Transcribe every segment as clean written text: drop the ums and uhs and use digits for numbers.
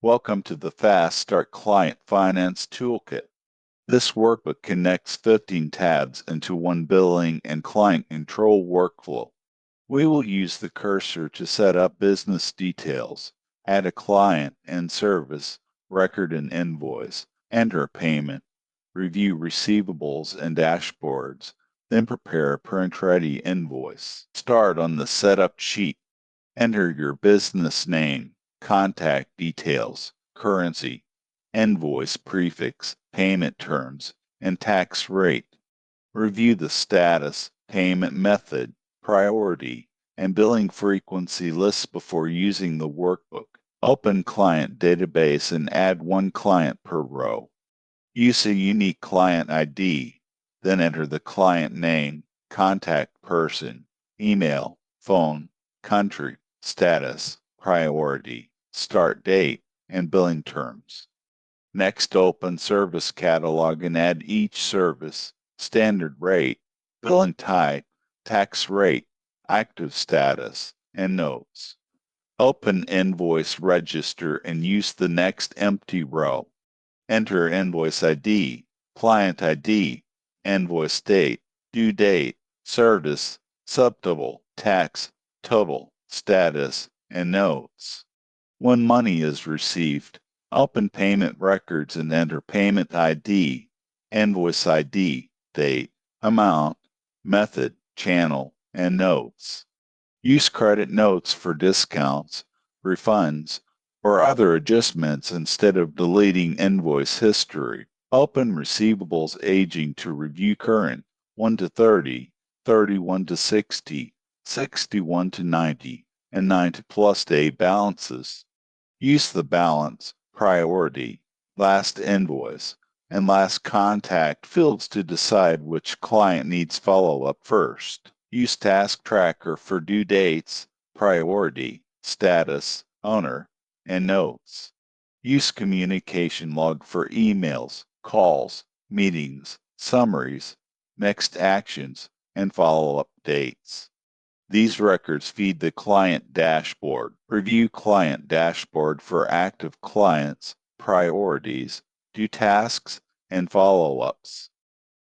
Welcome to the Fast Start Client Finance Toolkit. This workbook connects 15 tabs into one billing and client control workflow. We will use the cursor to set up business details, add a client and service, record an invoice, enter a payment, review receivables and dashboards, then prepare a print-ready invoice. Start on the setup sheet. Enter your business name, contact details, currency, invoice prefix, payment terms, and tax rate. Review the status, payment method, priority, and billing frequency lists before using the workbook. Open client database and add one client per row. Use a unique client ID, then enter the client name, contact person, email, phone, country, status, priority, start date, and billing terms. Next, open Service Catalog and add each service, standard rate, billing type, tax rate, active status, and notes. Open Invoice Register and use the next empty row. Enter invoice ID, client ID, invoice date, due date, service, subtotal, tax, total, status, and notes. When money is received, open payment records and enter payment ID, invoice ID, date, amount, method, channel, and notes. Use credit notes for discounts, refunds, or other adjustments instead of deleting invoice history. Open receivables aging to review current 1 to 30, 31 to 60, 61 to 90, and 90 plus day balances. Use the balance, priority, last invoice, and last contact fields to decide which client needs follow-up first. Use Task Tracker for due dates, priority, status, owner, and notes. Use Communication Log for emails, calls, meetings, summaries, next actions, and follow-up dates. These records feed the client dashboard. Review client dashboard for active clients, priorities, due tasks, and follow-ups.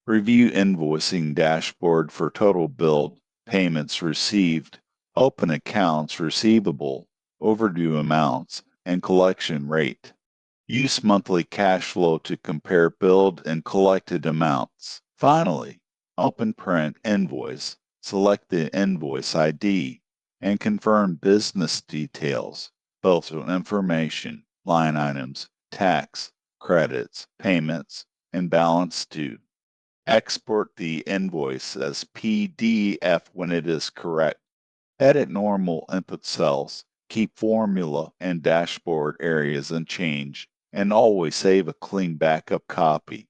Review invoicing dashboard for total billed, payments received, open accounts receivable, overdue amounts, and collection rate. Use monthly cash flow to compare billed and collected amounts. Finally, open print invoice, select the invoice ID, and confirm business details, both information, line items, tax, credits, payments, and balance due. Export the invoice as PDF when it is correct. Edit normal input cells, keep formula and dashboard areas unchanged, and always save a clean backup copy.